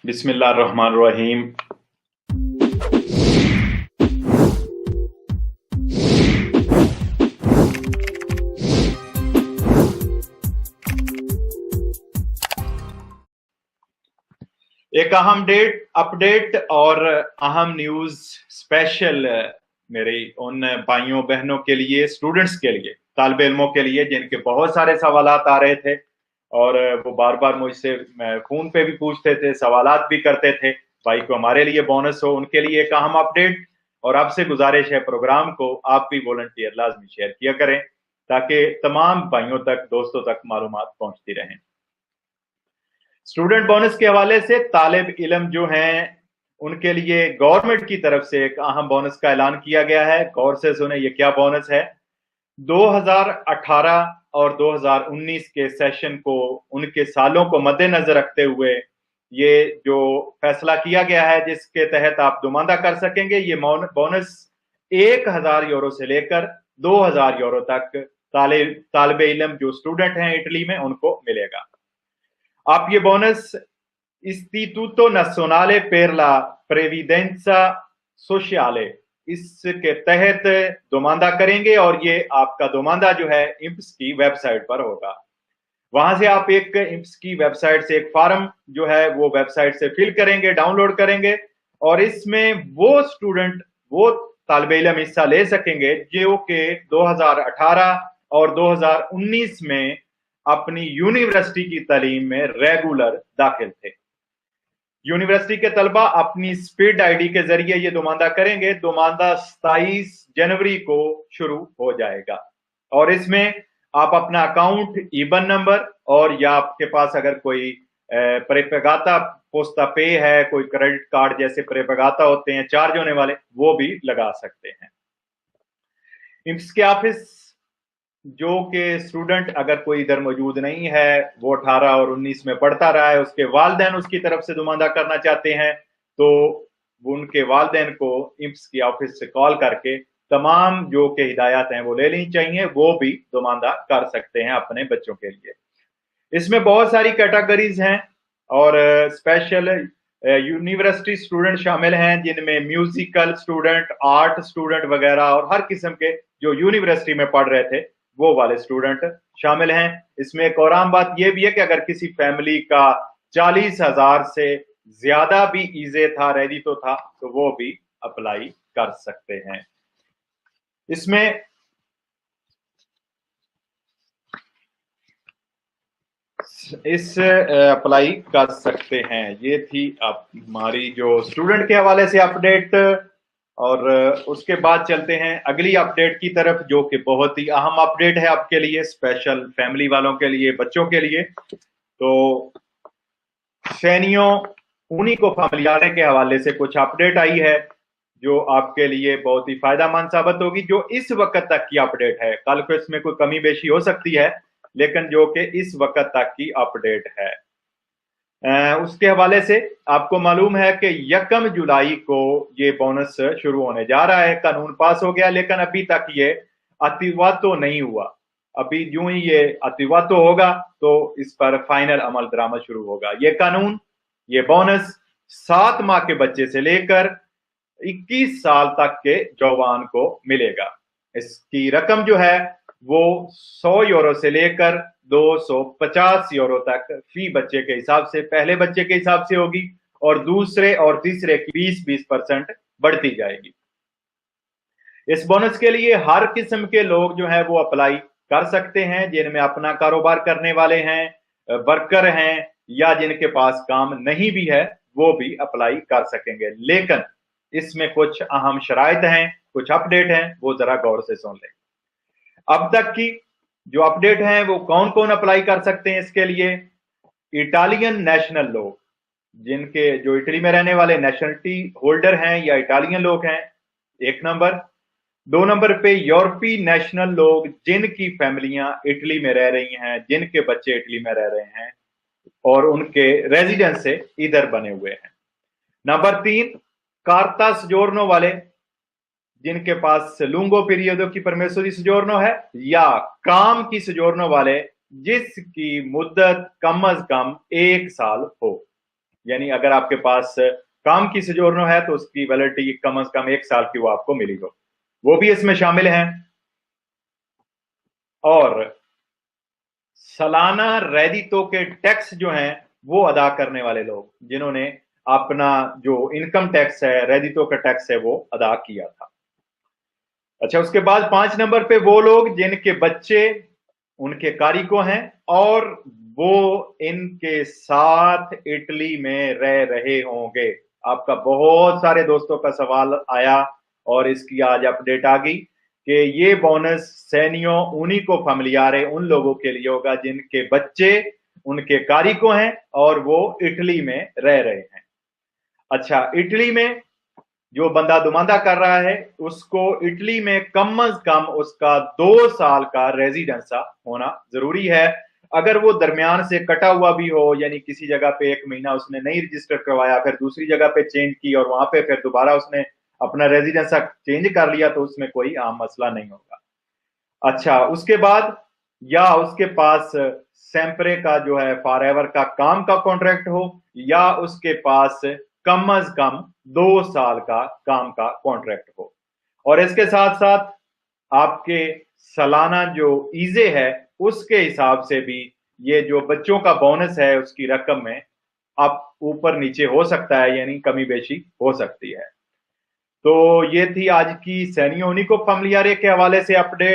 बिस्मिल्लाह रहमान रहीम। एक अहम अपडेट और अहम न्यूज स्पेशल मेरे उन भाइयों बहनों के लिए, स्टूडेंट्स के लिए, तालिब इल्मों के लिए जिनके बहुत सारे सवालात आ रहे थे और वो बार बार मुझसे फोन पे भी पूछते थे, सवालात भी करते थे। भाई को हमारे लिए बोनस हो, उनके लिए एक अहम अपडेट। और आपसे गुजारिश है, प्रोग्राम को आप भी वॉलंटियर लाजमी शेयर किया करें ताकि तमाम भाइयों तक, दोस्तों तक मालूमात पहुंचती रहें। स्टूडेंट बोनस के हवाले से तालिब इल्म जो हैं उनके लिए गवर्नमेंट की तरफ से एक अहम बोनस का ऐलान किया गया है। गौर से सुने ये क्या बोनस है। 2018 और 2019 के सेशन को, उनके सालों को मद्देनजर रखते हुए ये जो फैसला किया गया है जिसके तहत आप दुमानदा कर सकेंगे, ये बोनस 1000 यूरो से लेकर 2000 यूरो तक तालिब इल्म जो स्टूडेंट हैं इटली में उनको मिलेगा। आप ये bonus Istituto Nazionale per la Previdenza Sociale इसके तहत दुमानदा करेंगे और ये आपका दुमानदा जो है इंप्स की वेबसाइट पर होगा। वहां से आप एक इंप्स की वेबसाइट से एक फॉर्म जो है वो वेबसाइट से फिल करेंगे, डाउनलोड करेंगे और इसमें वो स्टूडेंट, वो तालिब इल्म हिस्सा ले सकेंगे जो कि 2018 और 2019 में अपनी यूनिवर्सिटी की तालीम में रेगुलर दाखिल थे। यूनिवर्सिटी के तलबा अपनी स्पीड आईडी के जरिए ये दुमानदा करेंगे। दुमानदा 27 जनवरी को शुरू हो जाएगा और इसमें आप अपना अकाउंट, ईबन नंबर और या आपके पास अगर कोई प्रेपगाता पोस्ता पे है, कोई क्रेडिट कार्ड जैसे प्रेपगाता होते हैं चार्ज होने वाले, वो भी लगा सकते हैं। इंप्स के ऑफिस जो कि स्टूडेंट अगर कोई इधर मौजूद नहीं है, वो 18 और 19 में पढ़ता रहा है, उसके वालिदैन उसकी तरफ से दुमानदा करना चाहते हैं तो उनके वालिदैन को इंप्स की ऑफिस से कॉल करके तमाम जो के हिदायत हैं वो ले लेनी चाहिए, वो भी दुमानदा कर सकते हैं अपने बच्चों के लिए। इसमें बहुत सारी कैटेगरीज हैं और स्पेशल यूनिवर्सिटी स्टूडेंट शामिल हैं जिनमें म्यूजिकल स्टूडेंट, आर्ट स्टूडेंट वगैरह और हर किस्म के जो यूनिवर्सिटी में पढ़ रहे थे वो वाले स्टूडेंट शामिल हैं। इसमें एक और आम बात यह भी है कि अगर किसी फैमिली का 40,000 से ज्यादा भी ईजे था, रेडी तो था, तो वो भी अप्लाई कर सकते हैं। इसमें अप्लाई कर सकते हैं। ये थी अब हमारी जो स्टूडेंट के हवाले से अपडेट और उसके बाद चलते हैं अगली अपडेट की तरफ जो कि बहुत ही अहम अपडेट है आपके लिए, स्पेशल फैमिली वालों के लिए, बच्चों के लिए। तो सैनियों उन्हीं को फैमिलियारे के हवाले से कुछ अपडेट आई है जो आपके लिए बहुत ही फायदेमंद साबित होगी। जो इस वक्त तक की अपडेट है, कल को इसमें कोई कमी बेशी हो सकती है, लेकिन जो कि इस वक्त तक की अपडेट है उसके हवाले से आपको मालूम है कि 1 जुलाई को ये बोनस शुरू होने जा रहा है। कानून पास हो गया लेकिन अभी तक ये अतिवातो नहीं हुआ। अभी यूं ही ये अतिवातो होगा तो इस पर फाइनल अमल दरामद शुरू होगा। ये कानून, ये बोनस 7 माह के बच्चे से लेकर 21 साल तक के जवान को मिलेगा। इसकी रकम जो है वो 100 यूरो से लेकर 250 यूरो तक फी बच्चे के हिसाब से, पहले बच्चे के हिसाब से होगी और दूसरे और तीसरे की 20% बढ़ती जाएगी। इस बोनस के लिए हर किस्म के लोग जो है वो अप्लाई कर सकते हैं, जिनमें अपना कारोबार करने वाले हैं, वर्कर हैं या जिनके पास काम नहीं भी है वो भी अप्लाई कर सकेंगे। लेकिन इसमें कुछ अहम शराइत हैं, कुछ अपडेट हैं, वो जरा गौर से सुन लें। अब तक की जो अपडेट है वो कौन कौन अप्लाई कर सकते हैं इसके लिए। इटालियन नेशनल लोग, जिनके जो इटली में रहने वाले नेशनलिटी होल्डर हैं या इटालियन लोग हैं, 1 नंबर। 2 नंबर पे यूरोपीय नेशनल लोग जिनकी फैमिलियां इटली में रह रही हैं, जिनके बच्चे इटली में रह रहे हैं और उनके रेजिडेंस से इधर बने हुए हैं। नंबर 3, कार्ता सजोर्नो वाले, जिनके पास लूंगो पीरियडो की परमेसो दी सजोर्नो है या काम की सजोर्नो वाले जिसकी मुद्दत कम अज कम 1 साल हो। یعنی اگر آپ کے پاس کام کی سجورنو ہے تو اس کی ویلڈٹی کم از کم 1 سال کی وہ آپ کو ملی ہو، وہ بھی اس میں شامل ہیں۔ اور سالانہ ریڈیتو کے ٹیکس جو ہیں وہ ادا کرنے والے لوگ جنہوں نے اپنا جو انکم ٹیکس ہے، ریڈیتو کا ٹیکس ہے، وہ ادا کیا تھا۔ اچھا، اس کے بعد 5 نمبر پہ وہ لوگ جن کے بچے ان کے کاری کو ہیں اور وہ ان کے ساتھ اٹلی میں رہ رہے ہوں گے۔ آپ کا بہت سارے دوستوں کا سوال آیا اور اس کی آج اپڈیٹ آ گئی کہ یہ بونس سینیو انہی کو فیملیارے ان لوگوں کے لیے ہوگا جن کے بچے ان کے کاری کو ہیں اور وہ اٹلی میں رہ رہے ہیں۔ اچھا، اٹلی میں جو بندہ دماندہ کر رہا ہے اس کو اٹلی میں کم از کم اس کا 2 سال کا ریزیڈنسا ہونا ضروری ہے۔ اگر وہ درمیان سے کٹا ہوا بھی ہو، یعنی کسی جگہ پہ 1 مہینہ اس نے نہیں رجسٹر کروایا، پھر دوسری جگہ پہ چینج کی اور وہاں پہ پھر دوبارہ اس نے اپنا ریزیڈنسا چینج کر لیا تو اس میں کوئی عام مسئلہ نہیں ہوگا۔ اچھا، اس کے بعد یا اس کے پاس سیمپرے کا جو ہے فار ایور کا کام کا کانٹریکٹ ہو، یا اس کے پاس کم از کم 2 سال کا کام کا کانٹریکٹ ہو، اور اس کے ساتھ ساتھ آپ کے سالانہ جو ایزے ہے اس کے حساب سے بھی یہ جو بچوں کا بونس ہے اس کی رقم میں اب اوپر نیچے ہو سکتا ہے، یعنی کمی بیشی ہو سکتی ہے۔ تو یہ تھی آج کی سینیو انہی کو فیملیارے کے حوالے سے اپڈیٹ۔